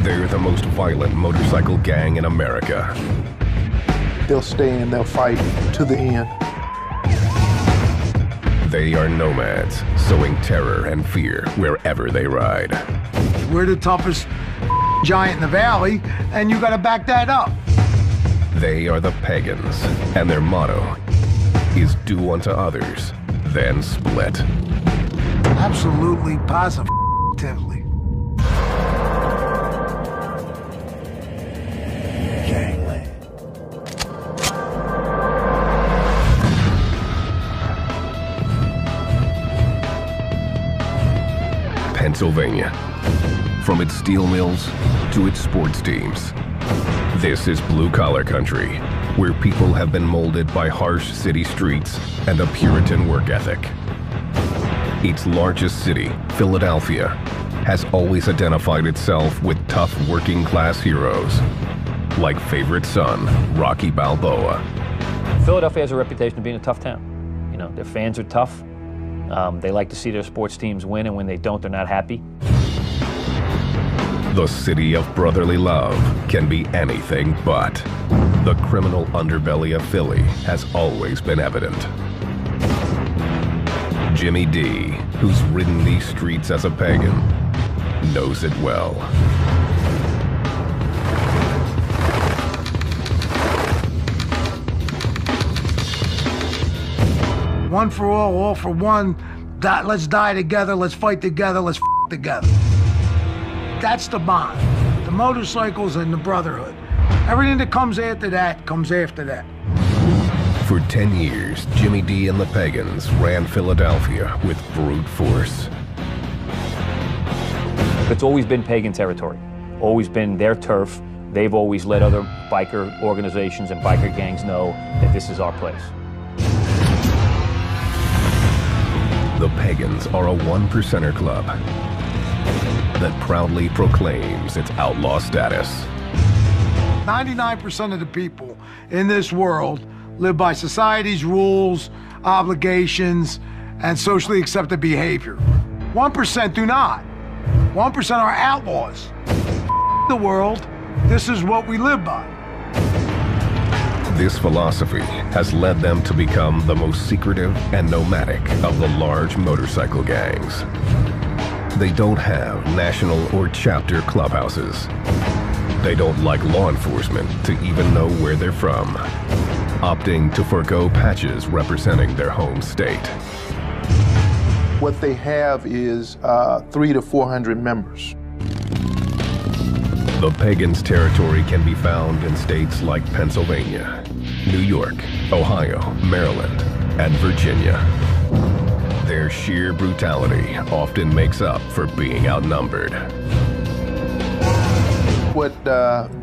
They're the most violent motorcycle gang in America. They'll stay and they'll fight to the end. They are Nomads, sowing terror and fear wherever they ride. We're the toughest giant in the valley, and you gotta back that up. They are the Pagans, and their motto is do unto others, then split. Absolutely, positively. Gangland. Pennsylvania. From its steel mills to its sports teams. This is blue-collar country, where people have been molded by harsh city streets and a Puritan work ethic. Its largest city, Philadelphia, has always identified itself with tough working-class heroes, like favorite son, Rocky Balboa. Philadelphia has a reputation of being a tough town. You know, their fans are tough. They like to see their sports teams win, and when they don't, they're not happy. The city of brotherly love can be anything but. The criminal underbelly of Philly has always been evident. Jimmy D, who's ridden these streets as a pagan, knows it well. One for all for one. Let's die together, let's fight together, let's f together. That's the bond. The motorcycles and the brotherhood. Everything that comes after that comes after that. For 10 years, Jimmy D and the Pagans ran Philadelphia with brute force. It's always been pagan territory, always been their turf. They've always let other biker organizations and biker gangs know that this is our place. The Pagans are a one-percenter club that proudly proclaims its outlaw status. 99% of the people in this world live by society's rules, obligations, and socially accepted behavior. 1% do not. 1% are outlaws. The world, this is what we live by. This philosophy has led them to become the most secretive and nomadic of the large motorcycle gangs. They don't have national or chapter clubhouses. They don't like law enforcement to even know where they're from, opting to forego patches representing their home state. What they have is 300 to 400 members. The Pagans' territory can be found in states like Pennsylvania, New York, Ohio, Maryland, and Virginia. Their sheer brutality often makes up for being outnumbered. What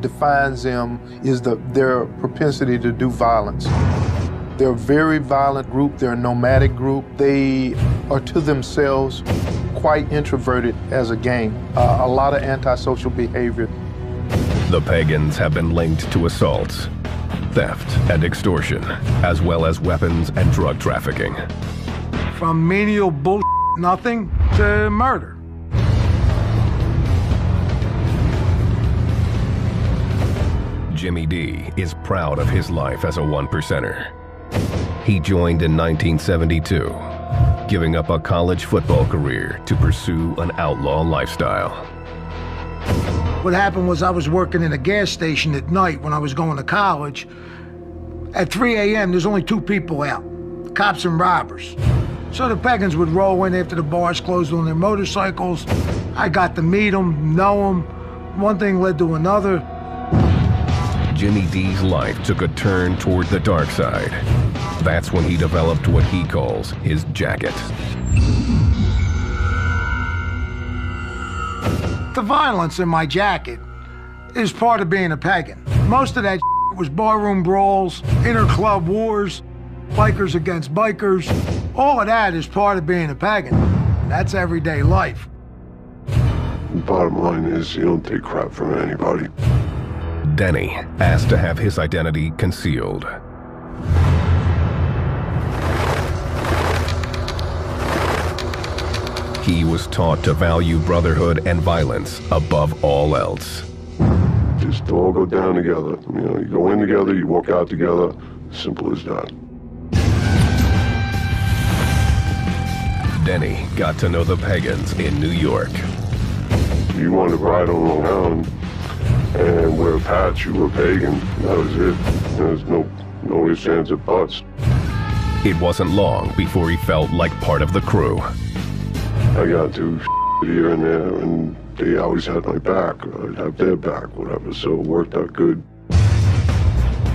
defines them is their propensity to do violence. They're a very violent group. They're a nomadic group. They are to themselves quite introverted as a gang. A lot of antisocial behavior. The Pagans have been linked to assaults, theft, and extortion, as well as weapons and drug trafficking. From menial bullshit, nothing, to murder. Jimmy D is proud of his life as a one-percenter. He joined in 1972, giving up a college football career to pursue an outlaw lifestyle. What happened was I was working in a gas station at night when I was going to college. At 3 a.m., there's only two people out, cops and robbers. So the Pagans would roll in after the bars closed on their motorcycles. I got to meet them, know them. One thing led to another. Jimmy D's life took a turn toward the dark side. That's when he developed what he calls his jacket. The violence in my jacket is part of being a pagan. Most of that was barroom brawls, inter-club wars, bikers against bikers. All of that is part of being a pagan. That's everyday life. Bottom line is, you don't take crap from anybody. Denny asked to have his identity concealed. He was taught to value brotherhood and violence above all else. just all go down together. You know, you go in together, you walk out together. Simple as that. Denny got to know the Pagans in New York. You wanted to ride on Long Island and wear a patch, you were Pagan. That was it. There's no ifs, ands, or buts. It wasn't long before he felt like part of the crew. I got to here and there, and they always had my back. I'd have their back, whatever, so it worked out good.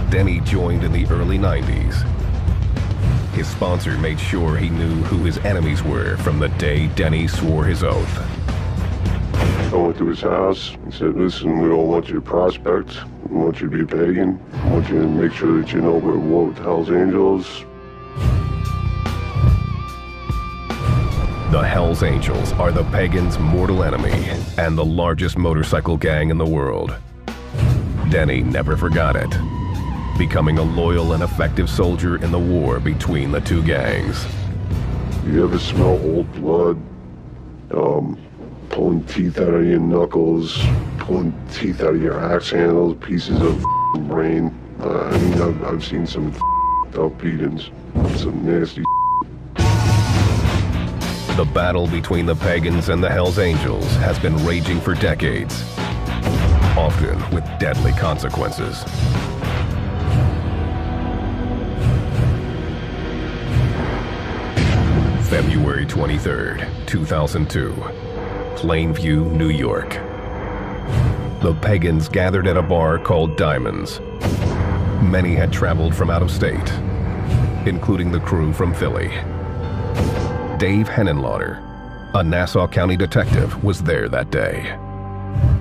Denny joined in the early 90s. His sponsor made sure he knew who his enemies were from the day Denny swore his oath. I went to his house and said, listen, we don't want you to prospect. We want you to be a pagan. I want you to make sure that you know we're at war with Hell's Angels. The Hells Angels are the Pagans' mortal enemy and the largest motorcycle gang in the world. Denny never forgot it, becoming a loyal and effective soldier in the war between the two gangs. You ever smell old blood? Pulling teeth out of your knuckles, pulling teeth out of your axe handles, pieces of brain. I mean, I've seen some up beatings, some nasty. The battle between the Pagans and the Hells Angels has been raging for decades, often with deadly consequences. February 23rd, 2002, Plainview, New York. The Pagans gathered at a bar called Diamonds. Many had traveled from out of state, including the crew from Philly. Dave Henenlotter, a Nassau County detective, was there that day.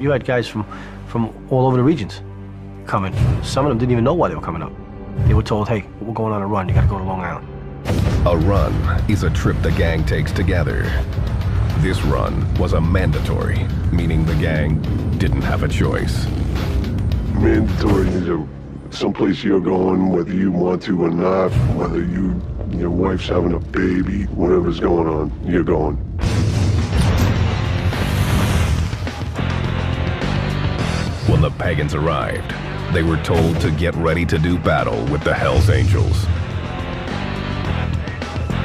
You had guys from all over the regions coming. Some of them didn't even know why they were coming up. They were told, hey, we're going on a run, you gotta go to Long Island. A run is a trip the gang takes together. This run was a mandatory, meaning the gang didn't have a choice. Mandatory is someplace you're going, whether you want to or not, whether your wife's having a baby, whatever's going on, you're going. When the Pagans arrived, they were told to get ready to do battle with the Hells Angels.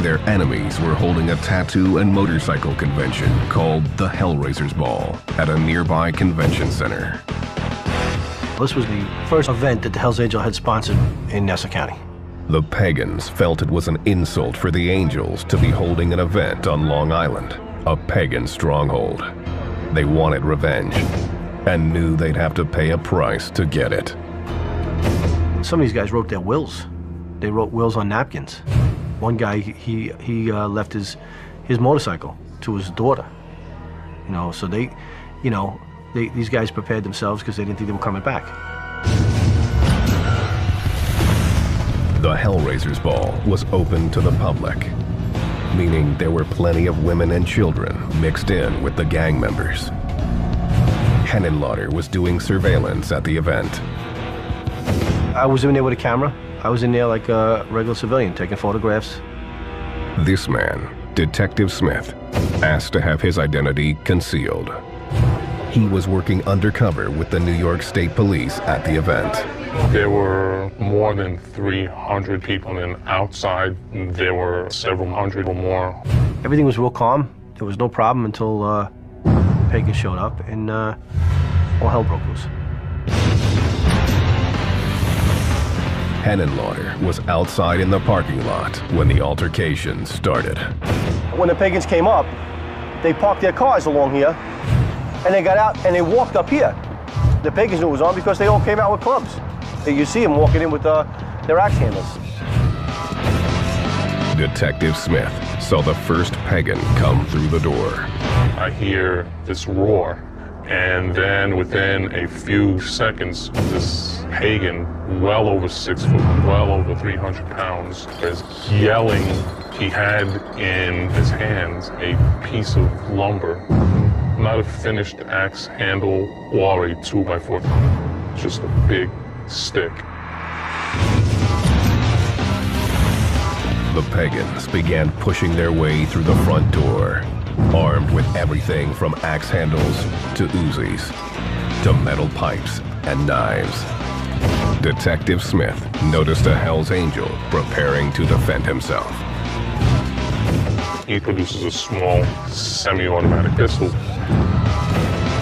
Their enemies were holding a tattoo and motorcycle convention called the Hellraisers Ball at a nearby convention center. This was the first event that the Hells Angel had sponsored in Nassau County. The Pagans felt it was an insult for the Angels to be holding an event on Long Island, a pagan stronghold. They wanted revenge and knew they'd have to pay a price to get it. Some of these guys wrote their wills. They wrote wills on napkins. One guy, he left his motorcycle to his daughter. You know, so these guys prepared themselves because they didn't think they were coming back. The Hellraisers Ball was open to the public, meaning there were plenty of women and children mixed in with the gang members. Henenlotter was doing surveillance at the event. I was in there with a camera. I was in there like a regular civilian, taking photographs. This man, Detective Smith, asked to have his identity concealed. He was working undercover with the New York State Police at the event. There were more than 300 people, and outside there were several hundred or more. Everything was real calm. There was no problem until Pagan showed up, and all hell broke loose. Henenlotter was outside in the parking lot when the altercation started. When the Pagans came up, they parked their cars along here, and they got out and they walked up here. The Pagans knew it was on because they all came out with clubs. You see them walking in with their axe handles. Detective Smith saw the first Pagan come through the door. I hear this roar, and then within a few seconds, this Pagan, well over 6 foot, well over 300 pounds, is yelling. He had in his hands a piece of lumber, not a finished axe handle or a 2x4, just a big stick. The Pagans began pushing their way through the front door, armed with everything from axe handles to Uzis to metal pipes and knives. Detective Smith noticed a Hell's Angel preparing to defend himself. He produces a small semi-automatic pistol.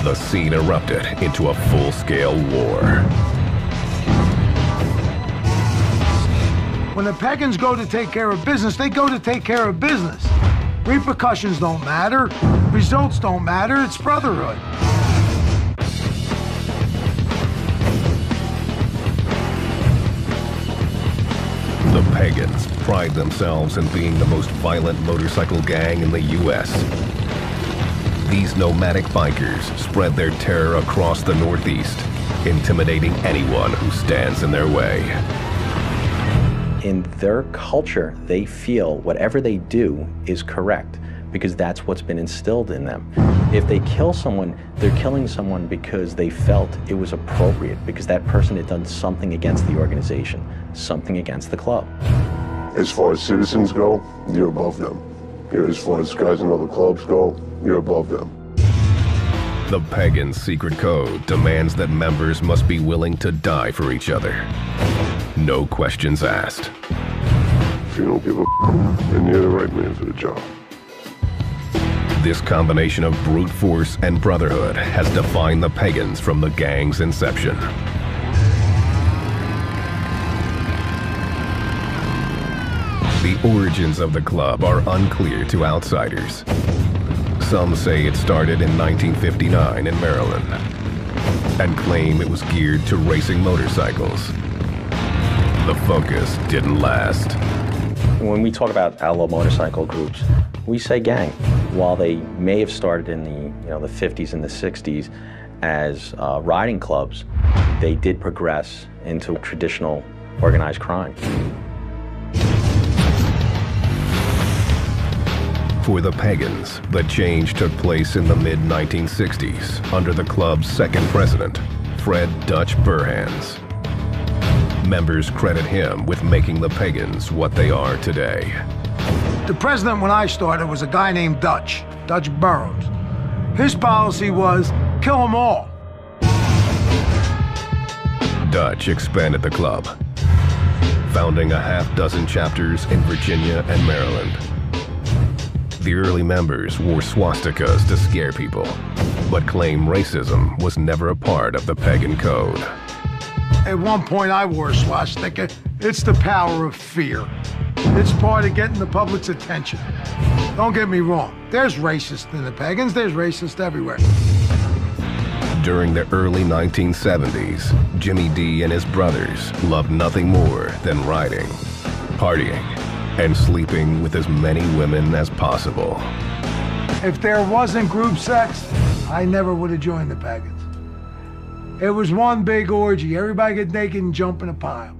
The scene erupted into a full-scale war. When the Pagans go to take care of business, they go to take care of business. Repercussions don't matter. Results don't matter. It's brotherhood. The Pagans pride themselves in being the most violent motorcycle gang in the U.S. These nomadic bikers spread their terror across the Northeast, intimidating anyone who stands in their way. In their culture, they feel whatever they do is correct because that's what's been instilled in them. If they kill someone, they're killing someone because they felt it was appropriate, because that person had done something against the organization, something against the club. As far as citizens go, you're above them. As far as guys in other clubs go, you're above them. The Pagan's secret code demands that members must be willing to die for each other. No questions asked. If you don't give a then you're the right man for the job. This combination of brute force and brotherhood has defined the Pagans from the gang's inception. The origins of the club are unclear to outsiders. Some say it started in 1959 in Maryland and claim it was geared to racing motorcycles. The focus didn't last. When we talk about outlaw motorcycle groups, we say gang. While they may have started in the 50s and the 60s as riding clubs, they did progress into traditional organized crime. For the Pagans, the change took place in the mid-1960s under the club's second president, Fred "Dutch" Burhans. Members credit him with making the Pagans what they are today. The president when I started was a guy named Dutch Burroughs. His policy was kill them all. Dutch expanded the club, founding a half-dozen chapters in Virginia and Maryland. The early members wore swastikas to scare people, but claimed racism was never a part of the Pagan code. At one point I wore a swastika. It's the power of fear. It's part of getting the public's attention. Don't get me wrong. There's racists in the Pagans. There's racists everywhere. During the early 1970s, Jimmy D and his brothers loved nothing more than riding, partying, and sleeping with as many women as possible. If there wasn't group sex, I never would have joined the Pagans. It was one big orgy. Everybody get naked and jump in a pile.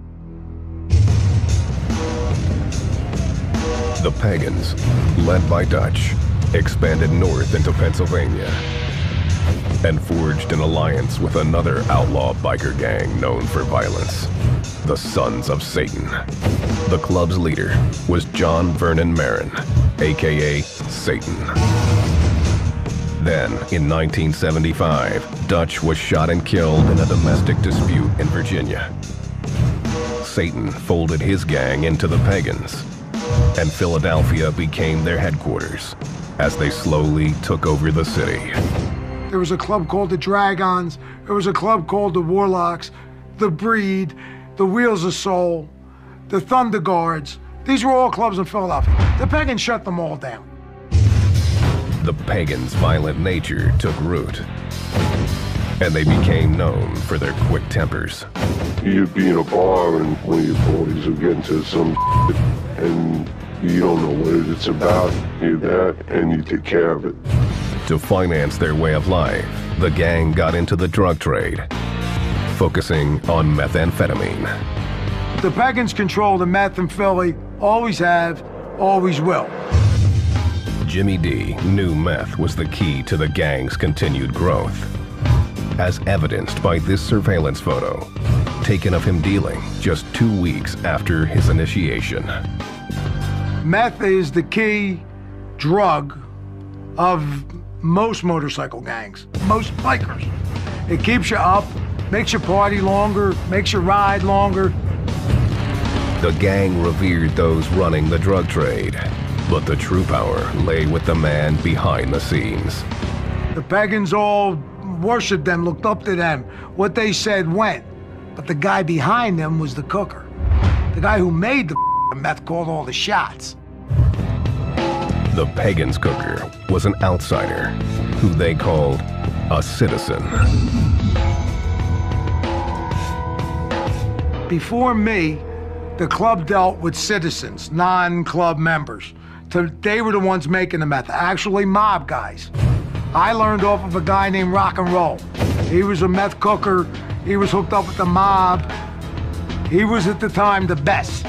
The Pagans, led by Dutch, expanded north into Pennsylvania and forged an alliance with another outlaw biker gang known for violence, the Sons of Satan. The club's leader was John Vernon Marin, aka Satan. Then, in 1975, Dutch was shot and killed in a domestic dispute in Virginia. Satan folded his gang into the Pagans, and Philadelphia became their headquarters as they slowly took over the city. There was a club called the Dragons. There was a club called the Warlocks, the Breed, the Wheels of Soul, the Thunder Guards. These were all clubs in Philadelphia. The Pagans shut them all down. The Pagans' violent nature took root, and they became known for their quick tempers. You'd be in a bar and one of your boys will get into some shit and you don't know what it's about. You that and you take care of it. To finance their way of life, the gang got into the drug trade, focusing on methamphetamine. The Pagans control the meth in Philly, always have, always will. Jimmy D knew meth was the key to the gang's continued growth, as evidenced by this surveillance photo, taken of him dealing just 2 weeks after his initiation. Meth is the key drug of most motorcycle gangs, most bikers. It keeps you up, Makes you party longer, makes you ride longer. The gang revered those running the drug trade, but the true power lay with the man behind the scenes. The Pagans all worshipped them, looked up to them. What they said went. But the guy behind them was the cooker. The guy who made the meth called all the shots. The Pagan's cooker was an outsider who they called a citizen. Before me, the club dealt with citizens, non-club members. They were the ones making the meth, actually mob guys. I learned off of a guy named Rock and Roll. He was a meth cooker. He was hooked up with the mob. He was at the time the best.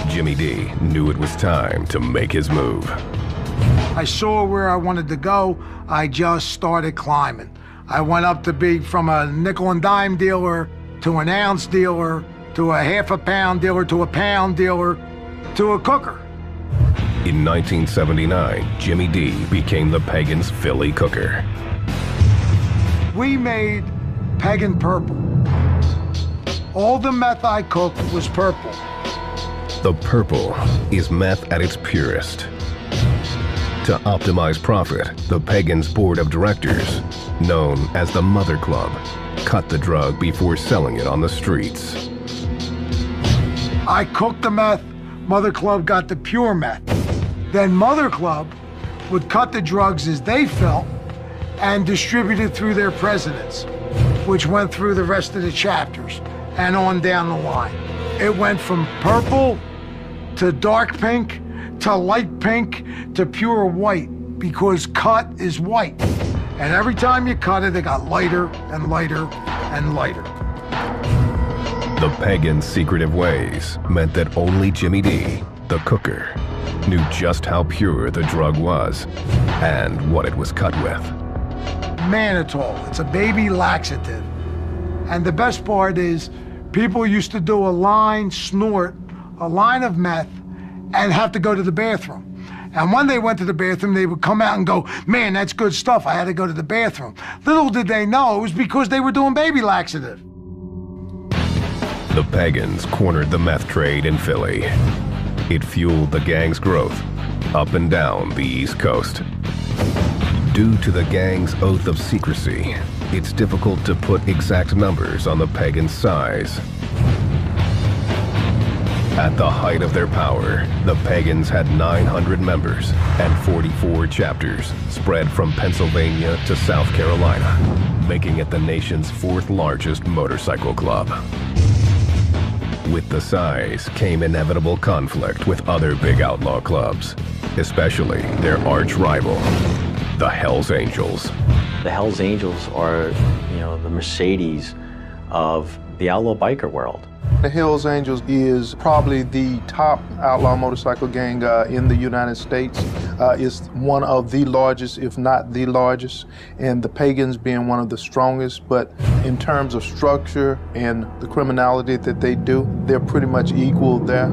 Jimmy D knew it was time to make his move. I saw where I wanted to go. I just started climbing. I went up to be from a nickel and dime dealer to an ounce dealer to a half a pound dealer to a pound dealer to a cooker. In 1979, Jimmy D became the Pagan's Philly cooker. We made Pagan purple. All the meth I cooked was purple. The purple is meth at its purest. To optimize profit, the Pagan's board of directors, known as the Mother Club, cut the drug before selling it on the streets. I cooked the meth, Mother Club got the pure meth. Then Mother Club would cut the drugs as they felt and distribute it through their presidents, which went through the rest of the chapters and on down the line. It went from purple to dark pink to light pink to pure white, because cut is white. And every time you cut it, it got lighter and lighter and lighter. The Pagan's secretive ways meant that only Jimmy D, the cooker, knew just how pure the drug was and what it was cut with. Mannitol, it's a baby laxative. And the best part is, people used to do a line, snort a line of meth and have to go to the bathroom. And when they went to the bathroom, they would come out and go, man, that's good stuff, I had to go to the bathroom. Little did they know it was because they were doing baby laxative. The Pagans cornered the meth trade in Philly. It fueled the gang's growth up and down the East Coast. Due to the gang's oath of secrecy, it's difficult to put exact numbers on the Pagans' size. At the height of their power, the Pagans had 900 members and 44 chapters spread from Pennsylvania to South Carolina, making it the nation's fourth largest motorcycle club. With the size came inevitable conflict with other big outlaw clubs, especially their arch rival, the Hells Angels. The Hells Angels are, the Mercedes of the outlaw biker world. The Hells Angels is probably the top outlaw motorcycle gang in the United States. It's one of the largest, if not the largest, and the Pagans being one of the strongest. But in terms of structure and the criminality that they do, they're pretty much equal there.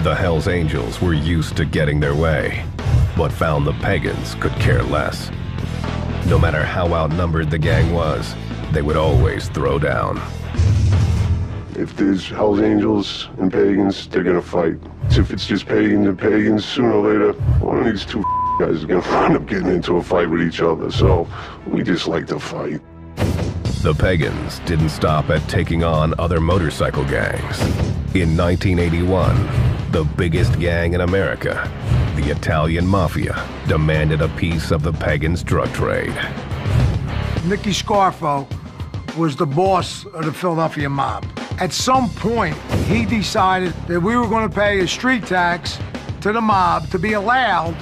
The Hells Angels were used to getting their way, but found the Pagans could care less. No matter how outnumbered the gang was, they would always throw down. If there's Hells Angels and Pagans, they're gonna fight. If it's just Pagans and Pagans, sooner or later, one of these two guys is gonna end up getting into a fight with each other. So we just like to fight. The Pagans didn't stop at taking on other motorcycle gangs. In 1981, the biggest gang in America, the Italian Mafia, demanded a piece of the Pagans' drug trade. Nicky Scarfo was the boss of the Philadelphia mob. At some point, he decided that we were going to pay a street tax to the mob to be allowed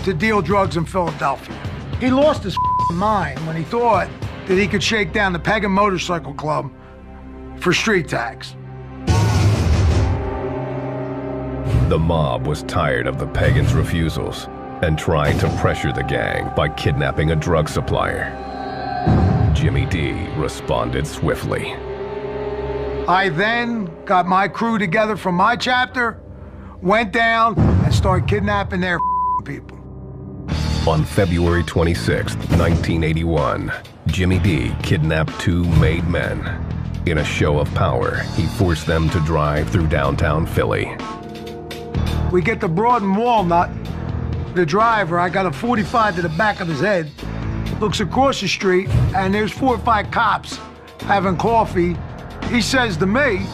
to deal drugs in Philadelphia. He lost his mind when he thought that he could shake down the Pagan Motorcycle Club for street tax. The mob was tired of the Pagans' refusals and tried to pressure the gang by kidnapping a drug supplier. Jimmy D responded swiftly. I then got my crew together from my chapter, went down, and started kidnapping their people. On February 26, 1981, Jimmy D kidnapped two made men. In a show of power, he forced them to drive through downtown Philly. We get to Broad and Walnut. The driver, I got a 45 to the back of his head, looks across the street, and there's 4 or 5 cops having coffee. He says to me,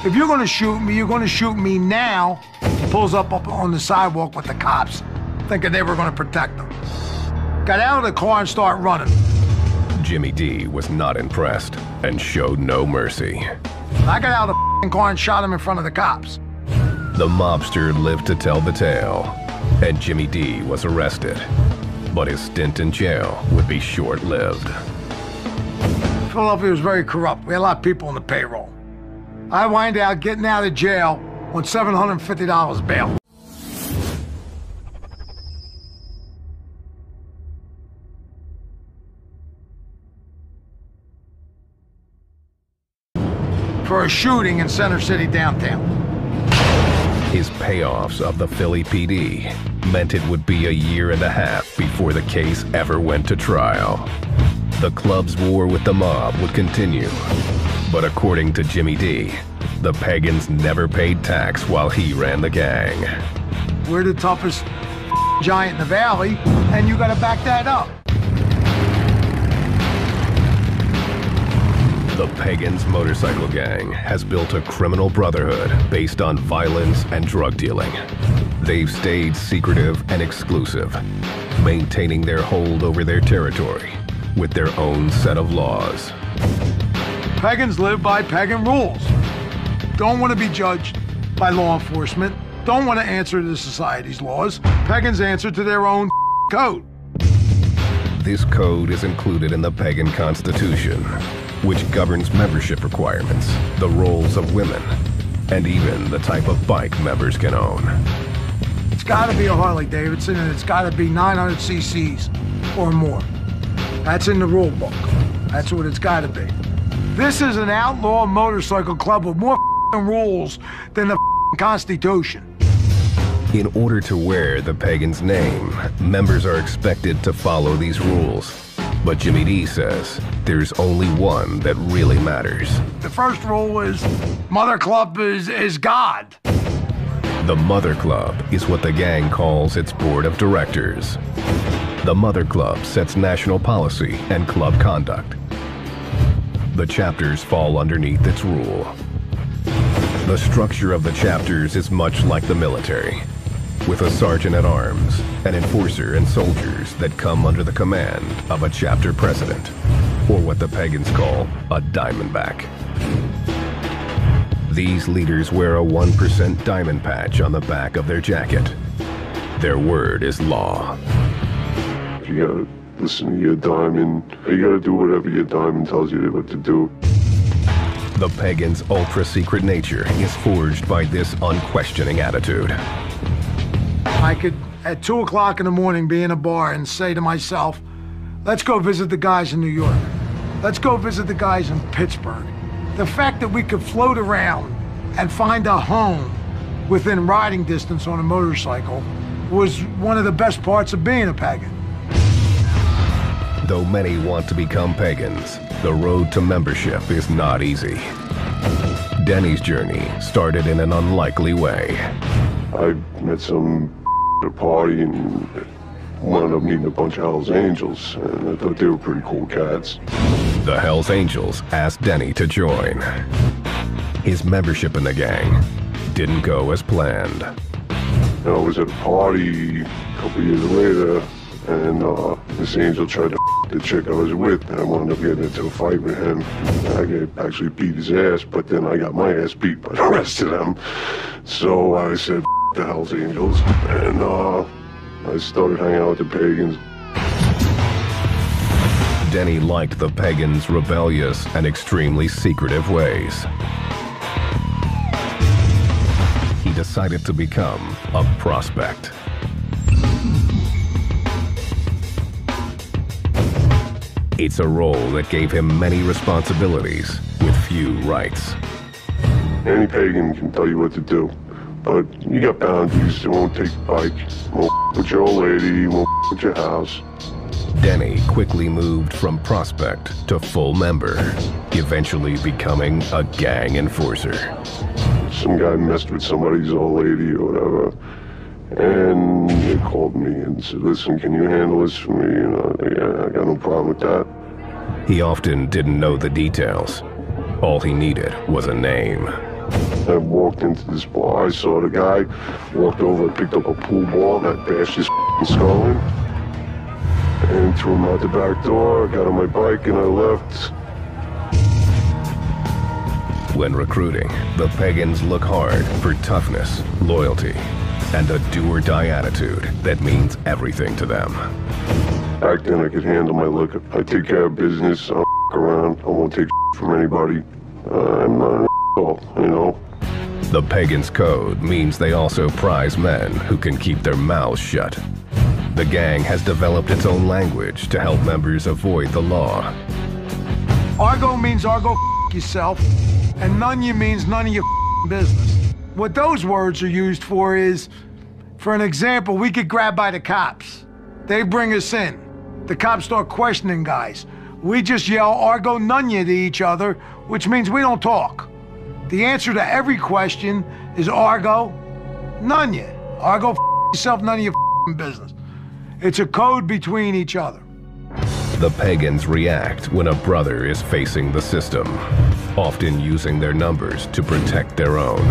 if you're gonna shoot me, you're gonna shoot me now. He pulls up on the sidewalk with the cops, thinking they were gonna protect him. Got out of the car and started running. Jimmy D was not impressed and showed no mercy. I got out of the car and shot him in front of the cops. The mobster lived to tell the tale, and Jimmy D was arrested. But his stint in jail would be short-lived. Philadelphia was very corrupt. We had a lot of people on the payroll. I wind out getting out of jail on $750 bail. For a shooting in Center City downtown. His payoffs of the Philly PD meant it would be a year and a half before the case ever went to trial. The club's war with the mob would continue. But according to Jimmy D, the Pagans never paid tax while he ran the gang. We're the toughest giant in the valley, and you gotta back that up. The Pagans motorcycle gang has built a criminal brotherhood based on violence and drug dealing. They've stayed secretive and exclusive, maintaining their hold over their territory with their own set of laws. Pagans live by pagan rules. Don't want to be judged by law enforcement. Don't want to answer to society's laws. Pagans answer to their own code. This code is included in the Pagan Constitution, which governs membership requirements, the roles of women, and even the type of bike members can own. It's got to be a Harley Davidson, and it's got to be 900 cc's or more. That's in the rule book. That's what it's got to be. This is an outlaw motorcycle club with more rules than the Constitution. In order to wear the Pagans' name, members are expected to follow these rules. But Jimmy D says there's only one that really matters. The first rule is Mother Club is God. The Mother Club is what the gang calls its board of directors. The Mother Club sets national policy and club conduct. The chapters fall underneath its rule. The structure of the chapters is much like the military, with a sergeant-at-arms, an enforcer, and soldiers that come under the command of a chapter president, or what the Pagans call a diamondback. These leaders wear a 1% diamond patch on the back of their jacket. Their word is law. You gotta listen to your diamond. You gotta do whatever your diamond tells you what to do. The Pagans' ultra-secret nature is forged by this unquestioning attitude. I could, at 2 o'clock in the morning, be in a bar and say to myself, let's go visit the guys in New York. Let's go visit the guys in Pittsburgh. The fact that we could float around and find a home within riding distance on a motorcycle was one of the best parts of being a pagan. Though many want to become pagans, the road to membership is not easy. Denny's journey started in an unlikely way. I met some at a party and wound up meeting a bunch of Hell's Angels, and I thought they were pretty cool cats. The Hell's Angels asked Denny to join. His membership in the gang didn't go as planned. I was at a party a couple years later, and this angel tried to the chick I was with, and I wound up getting into a fight with him. I actually beat his ass, but then I got my ass beat by the rest of them. So I said, the Hell's Angels, and I started hanging out with the Pagans. Denny liked the Pagans' rebellious and extremely secretive ways. He decided to become a prospect. It's a role that gave him many responsibilities with few rights. Any pagan can tell you what to do, but you got boundaries. They won't take your bike, won't with your old lady, won't with your house. Denny quickly moved from prospect to full member, eventually becoming a gang enforcer. Some guy messed with somebody's old lady or whatever, and they called me and said, listen, can you handle this for me? And I was like, yeah, I got no problem with that. He often didn't know the details. All he needed was a name. I walked into this bar, I saw the guy, walked over and picked up a pool ball, and I bashed his skull in, and threw him out the back door. I got on my bike and I left. When recruiting, the Pagans look hard for toughness, loyalty, and a do-or-die attitude that means everything to them. Back then I could handle my liquor. I take care of business, I'll around, I won't take from anybody. I'm not an asshole, you know. The Pagans' code means they also prize men who can keep their mouths shut. The gang has developed its own language to help members avoid the law. Argo means Argo yourself, and none you means none of your business. What those words are used for is, for an example, we get grabbed by the cops. They bring us in. The cops start questioning guys. We just yell Argo Nunya to each other, which means we don't talk. The answer to every question is Argo Nunya. Argo yourself, none of your business. It's a code between each other. The Pagans react when a brother is facing the system, often using their numbers to protect their own.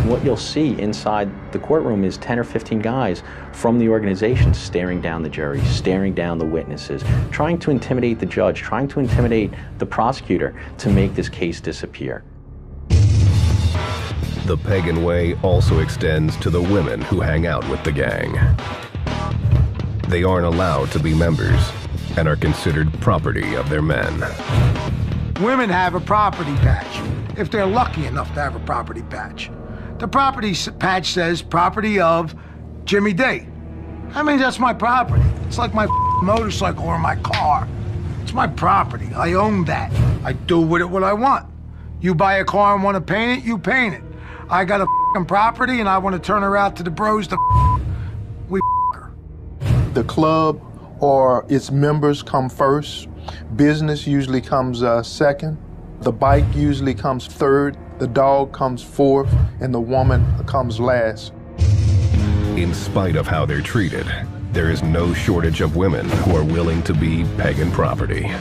What you'll see inside the courtroom is 10 or 15 guys from the organization staring down the jury, staring down the witnesses, trying to intimidate the judge, trying to intimidate the prosecutor to make this case disappear. The Pagan way also extends to the women who hang out with the gang. They aren't allowed to be members and are considered property of their men. Women have a property patch, if they're lucky enough to have a property patch. The property patch says property of Jimmy D. I mean, that's my property. It's like my motorcycle or my car. It's my property. I own that. I do with it what I want. You buy a car and want to paint it, you paint it. I got a property and I want to turn her out to the bros to we her. The club or its members come first. Business usually comes second. The bike usually comes third. The dog comes fourth, and the woman comes last. In spite of how they're treated, there is no shortage of women who are willing to be Pagan property.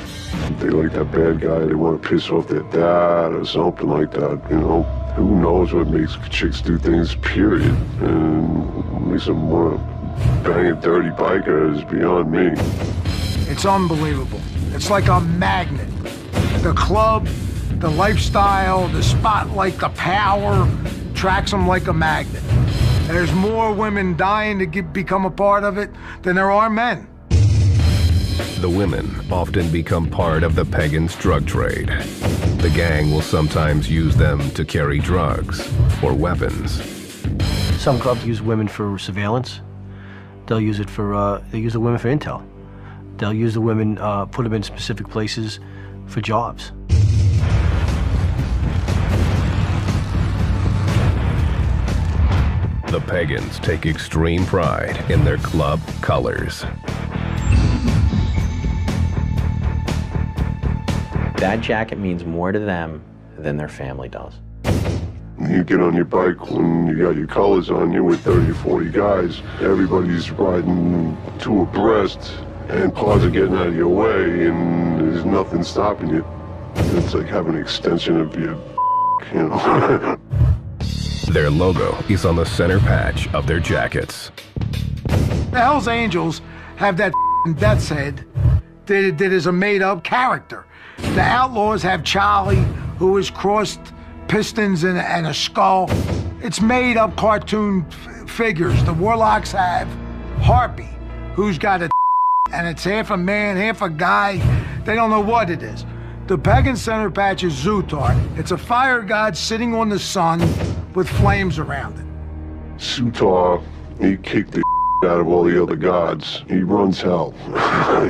They like that bad guy, they want to piss off their dad or something like that, you know. Who knows what makes chicks do things, period. And makes them want to bang a dirty biker is beyond me. It's unbelievable. It's like a magnet. The club, the lifestyle, the spotlight, the power tracks them like a magnet. There's more women dying to become a part of it than there are men. The women often become part of the Pagans' drug trade. The gang will sometimes use them to carry drugs or weapons. Some clubs use women for surveillance. They'll use it for, they use the women for intel. They'll use the women, put them in specific places for jobs. The Pagans take extreme pride in their club colors. That jacket means more to them than their family does. You get on your bike when you got your colors on you with 30 or 40 guys. Everybody's riding two abreast, and cars are getting out of your way, and there's nothing stopping you. It's like having an extension of your, you know. Their logo is on the center patch of their jackets. The Hells Angels have that death's head that is a made-up character. The Outlaws have Charlie, who is crossed pistons and a skull. It's made-up cartoon figures. The Warlocks have Harpy, who's got a and it's half a man, half a guy. They don't know what it is. The Pagan center patch is Zutar. It's a fire god sitting on the sun with flames around it. Zutar, he kicked the out of all the other gods. He runs hell.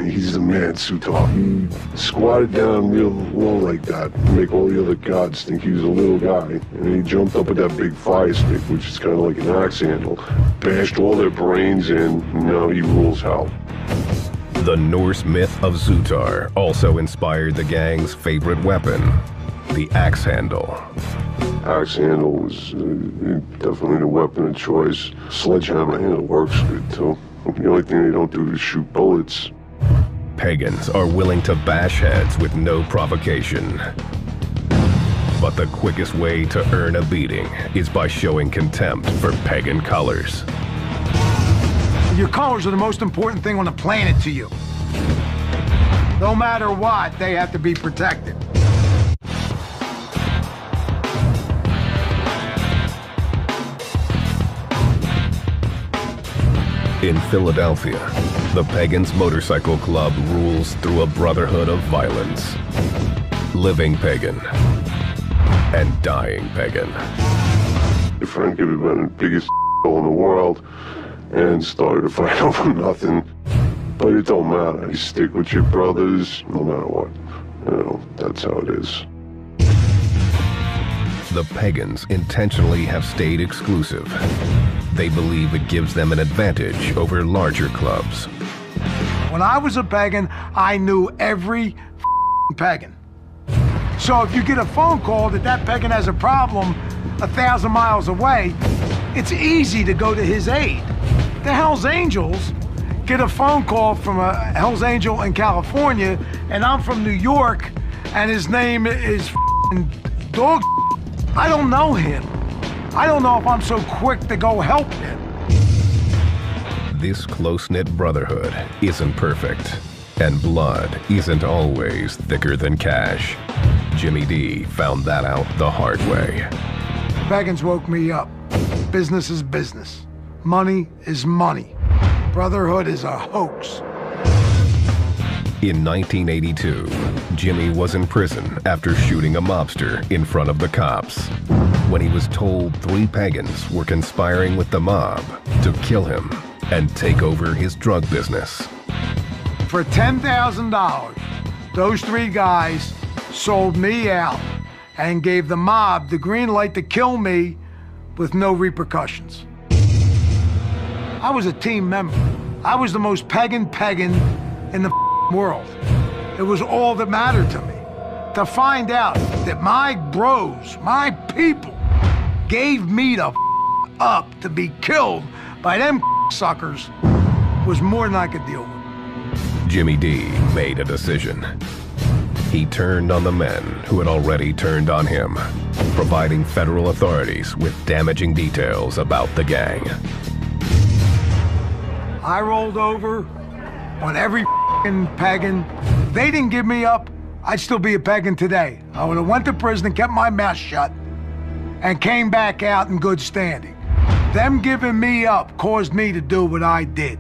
He's the man, Zutar. He squatted down real low like that to make all the other gods think he was a little guy. And he jumped up with that big fire stick, which is kind of like an axe handle, bashed all their brains in, and now he rules hell. The Norse myth of Zutar also inspired the gang's favorite weapon, the axe handle. Axe handle was definitely the weapon of choice. Sledgehammer handle works good too. The only thing they don't do is shoot bullets. Pagans are willing to bash heads with no provocation. But the quickest way to earn a beating is by showing contempt for pagan colors. Your colors are the most important thing on the planet to you. No matter what, they have to be protected. In Philadelphia, the Pagans Motorcycle Club rules through a brotherhood of violence. Living pagan and dying pagan. Your friend could have been the biggest in the world and started a fight over nothing. But it don't matter. You stick with your brothers no matter what. You know, that's how it is. The Pagans intentionally have stayed exclusive. They believe it gives them an advantage over larger clubs. When I was a pagan, I knew every pagan. So if you get a phone call that pagan has a problem 1,000 miles away, it's easy to go to his aid. The Hells Angels get a phone call from a Hells Angel in California, and I'm from New York, and his name is Dog. I don't know him. I don't know if I'm so quick to go help him. This close-knit brotherhood isn't perfect, and blood isn't always thicker than cash. Jimmy D found that out the hard way. Pagans woke me up. Business is business. Money is money. Brotherhood is a hoax. In 1982, Jimmy was in prison after shooting a mobster in front of the cops when he was told 3 pagans were conspiring with the mob to kill him and take over his drug business. For $10,000, those 3 guys sold me out and gave the mob the green light to kill me with no repercussions. I was a team member. I was the most pagan in the world. It was all that mattered to me. To find out that my bros, my people, gave me the up to be killed by them suckers was more than I could deal with. Jimmy D made a decision. He turned on the men who had already turned on him, providing federal authorities with damaging details about the gang. I rolled over on every pagan. If they didn't give me up, I'd still be a pagan today. I would have went to prison and kept my mouth shut and came back out in good standing. Them giving me up caused me to do what I did.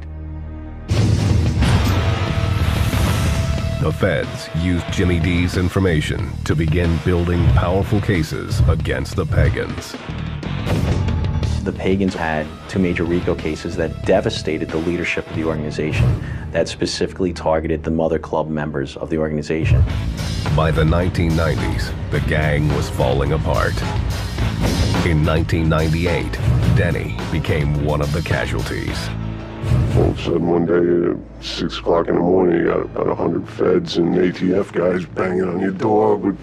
The feds used Jimmy D's information to begin building powerful cases against the Pagans. The Pagans had 2 major RICO cases that devastated the leadership of the organization, that specifically targeted the mother club members of the organization. By the 1990s, the gang was falling apart. In 1998, Denny became one of the casualties. All of a sudden one day at 6 o'clock in the morning, you got about 100 feds and ATF guys banging on your door with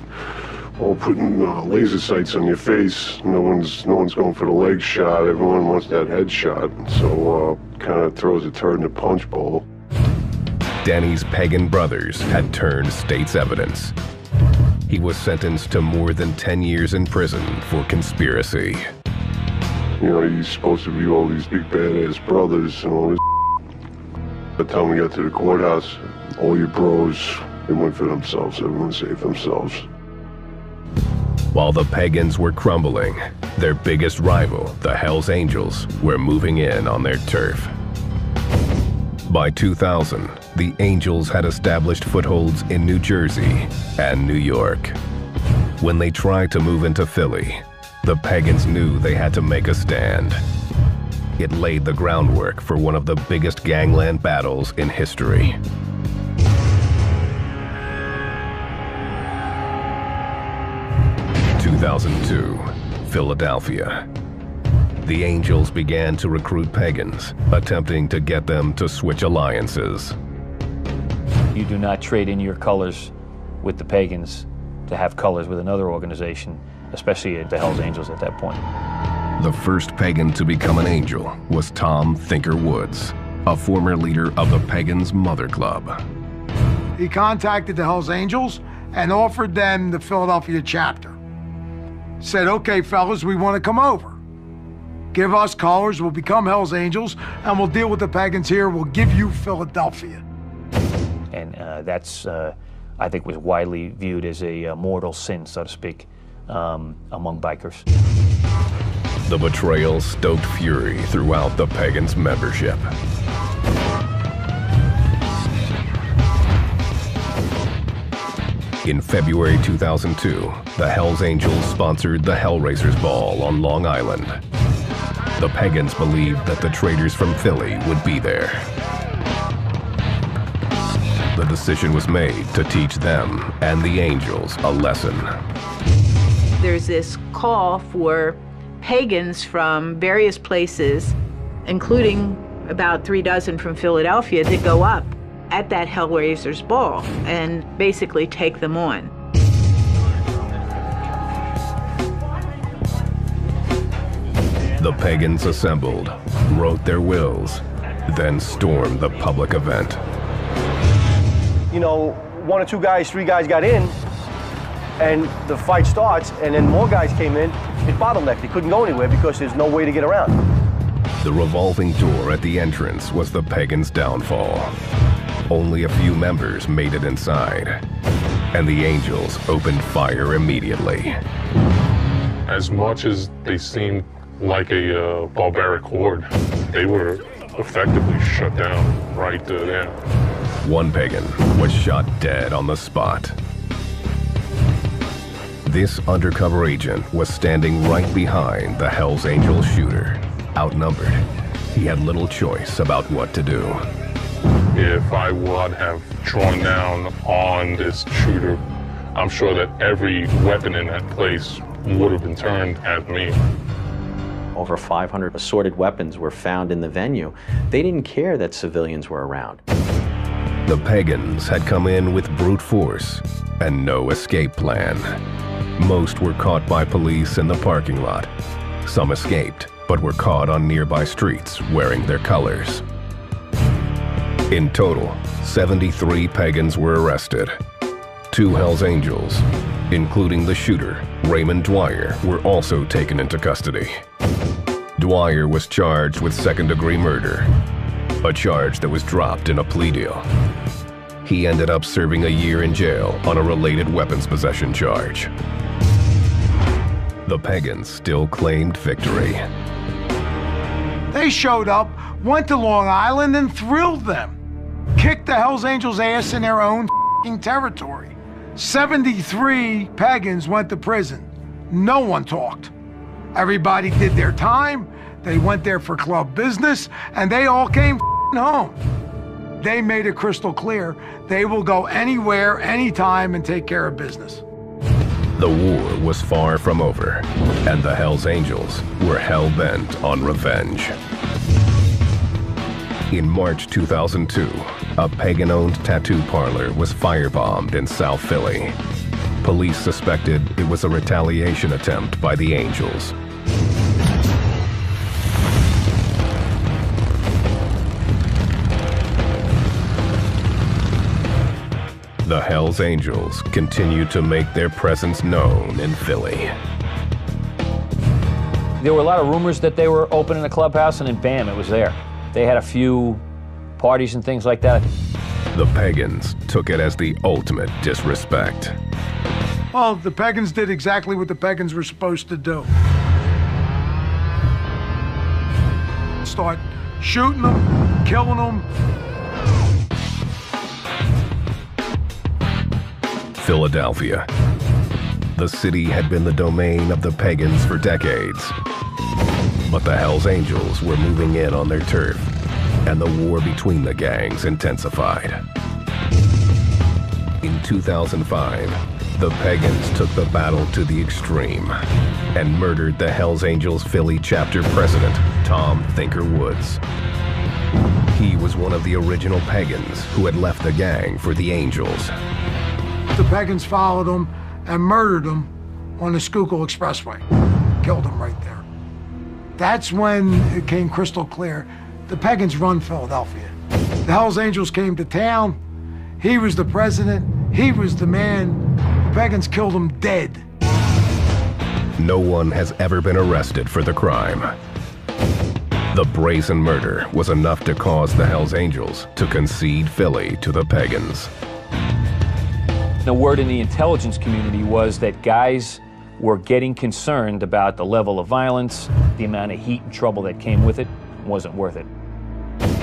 all putting laser sights on your face. No one's going for the leg shot. Everyone wants that head shot. So kind of throws a turd in the punch bowl. Denny's pagan brothers had turned state's evidence. He was sentenced to more than 10 years in prison for conspiracy. You know, you're supposed to be all these big badass brothers and all this. By the time we got to the courthouse, all your bros, they went for themselves. Everyone saved themselves. While the Pagans were crumbling, their biggest rival, the Hells Angels, were moving in on their turf. By 2000, the Angels had established footholds in New Jersey and New York. When they tried to move into Philly, the Pagans knew they had to make a stand. It laid the groundwork for one of the biggest gangland battles in history. In 2002, Philadelphia. The Angels began to recruit Pagans, attempting to get them to switch alliances. You do not trade in your colors with the Pagans to have colors with another organization, especially at the Hells Angels at that point. The first Pagan to become an angel was Tom Thinker Woods, a former leader of the Pagans' Mother Club. He contacted the Hells Angels and offered them the Philadelphia chapter. Said, okay, fellas, we want to come over. Give us colors, we'll become Hells Angels, and we'll deal with the Pagans here. We'll give you Philadelphia. And that's, I think, was widely viewed as a mortal sin, so to speak, among bikers. The betrayal stoked fury throughout the Pagans' membership. In February 2002, the Hells Angels sponsored the Hellraisers Ball on Long Island. The Pagans believed that the traders from Philly would be there. The decision was made to teach them and the Angels a lesson. There's this call for Pagans from various places, including about 3 dozen from Philadelphia, to go up at that Hellraisers Ball and basically take them on. The Pagans assembled, wrote their wills, then stormed the public event. You know, 1 or 2 guys, 3 guys got in, and the fight starts, and then more guys came in. It bottlenecked. They couldn't go anywhere because there's no way to get around. The revolving door at the entrance was the Pagans' downfall. Only a few members made it inside, and the Angels opened fire immediately. As much as they seemed like a barbaric horde, they were effectively shut down right there. One Pagan was shot dead on the spot. This undercover agent was standing right behind the Hells Angels shooter. Outnumbered, he had little choice about what to do. If I would have drawn down on this shooter, I'm sure that every weapon in that place would have been turned at me. Over 500 assorted weapons were found in the venue. They didn't care that civilians were around. The Pagans had come in with brute force and no escape plan. Most were caught by police in the parking lot. Some escaped, but were caught on nearby streets wearing their colors. In total, 73 Pagans were arrested. 2 Hells Angels, including the shooter, Raymond Dwyer, were also taken into custody. Dwyer was charged with second-degree murder, a charge that was dropped in a plea deal. He ended up serving a year in jail on a related weapons possession charge. The Pagans still claimed victory. They showed up, went to Long Island, and thrilled them. Kicked the Hells Angels' ass in their own territory. 73 Pagans went to prison. No one talked. Everybody did their time. They went there for club business, and they all came home. They made it crystal clear they will go anywhere, anytime, and take care of business. The war was far from over, and the Hells Angels were hell-bent on revenge. In March 2002, a Pagan-owned tattoo parlor was firebombed in South Philly. Police suspected it was a retaliation attempt by the Angels. The Hells Angels continued to make their presence known in Philly. There were a lot of rumors that they were opening a clubhouse, and then bam, it was there. They had a few parties and things like that. The Pagans took it as the ultimate disrespect. Well, the Pagans did exactly what the Pagans were supposed to do. Start shooting them, killing them. Philadelphia. The city had been the domain of the Pagans for decades. But the Hells Angels were moving in on their turf, and the war between the gangs intensified. In 2005, the Pagans took the battle to the extreme and murdered the Hells Angels Philly chapter president, Tom Thinker Woods. He was one of the original Pagans who had left the gang for the Angels. The Pagans followed him and murdered him on the Schuylkill Expressway. Killed him right there. That's when it came crystal clear. The Pagans run Philadelphia. The Hells Angels came to town. He was the president. He was the man. The Pagans killed him dead. No one has ever been arrested for the crime. The brazen murder was enough to cause the Hells Angels to concede Philly to the Pagans. The word in the intelligence community was that guys were getting concerned about the level of violence, the amount of heat and trouble that came with it. Wasn't worth it.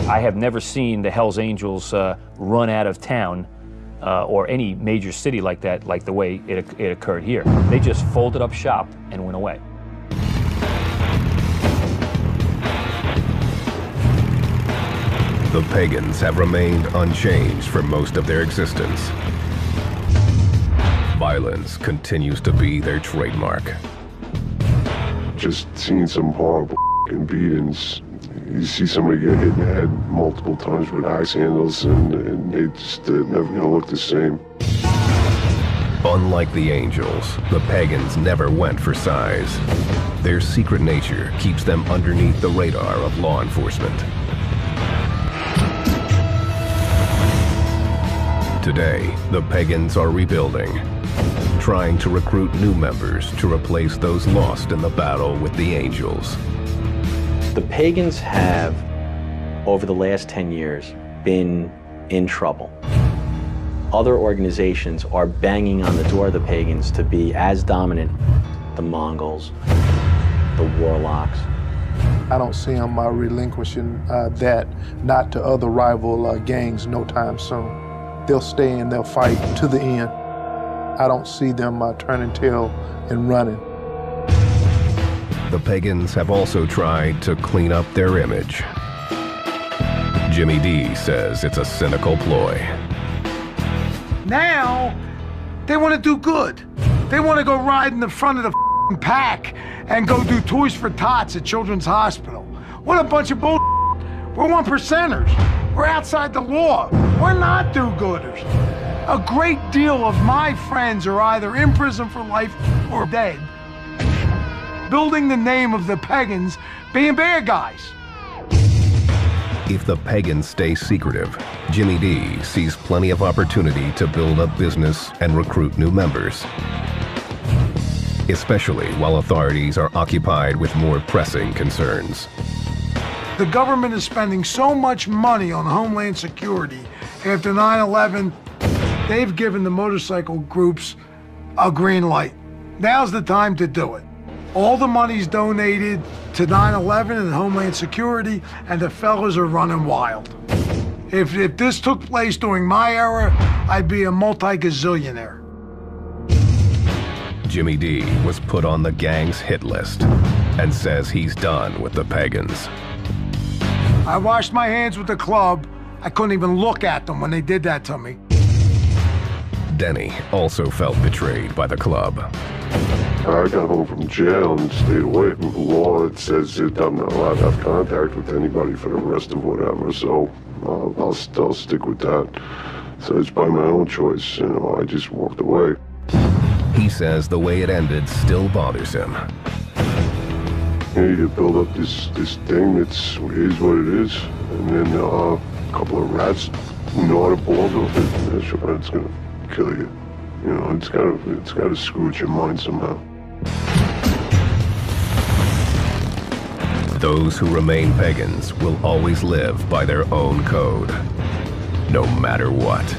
I have never seen the Hells Angels run out of town or any major city like that, like the way it occurred here. They just folded up shop and went away. The Pagans have remained unchanged for most of their existence. Violence continues to be their trademark. Just seeing some horrible beatings. You see somebody get hit in the head multiple times with axe handles, and they just never gonna look the same. Unlike the Angels, the Pagans never went for size. Their secret nature keeps them underneath the radar of law enforcement. Today, the Pagans are rebuilding, trying to recruit new members to replace those lost in the battle with the Angels. The Pagans have, over the last 10 years, been in trouble. Other organizations are banging on the door of the Pagans to be as dominant. The Mongols, the Warlocks. I don't see them relinquishing that, not to other rival gangs no time soon. They'll stay and they'll fight to the end. I don't see them turning tail and running. The Pagans have also tried to clean up their image. Jimmy D says it's a cynical ploy. Now, they want to do good. They want to go ride in the front of the pack and go do Toys for Tots at Children's Hospital. What a bunch of bull. We're one percenters. We're outside the law. We're not do-gooders. A great deal of my friends are either in prison for life or dead, building the name of the Pagans being bad guys. If the Pagans stay secretive, Jimmy D sees plenty of opportunity to build up business and recruit new members, especially while authorities are occupied with more pressing concerns. The government is spending so much money on Homeland Security after 9/11, they've given the motorcycle groups a green light. Now's the time to do it. All the money's donated to 9/11 and Homeland Security, and the fellas are running wild. If this took place during my era, I'd be a multi-gazillionaire. Jimmy D was put on the gang's hit list and says he's done with the Pagans. I washed my hands with the club. I couldn't even look at them when they did that to me. Denny also felt betrayed by the club. I got home from jail and stayed away from the law. It says that I'm not allowed to have contact with anybody for the rest of whatever, so I'll stick with that. So it's by my own choice, I just walked away. He says the way it ended still bothers him. You build up this thing that's what it is, and then a couple of rats gnaw the balls off it, and it's gonna kill you. It's gotta screw with your mind somehow. Those who remain Pagans will always live by their own code, no matter what.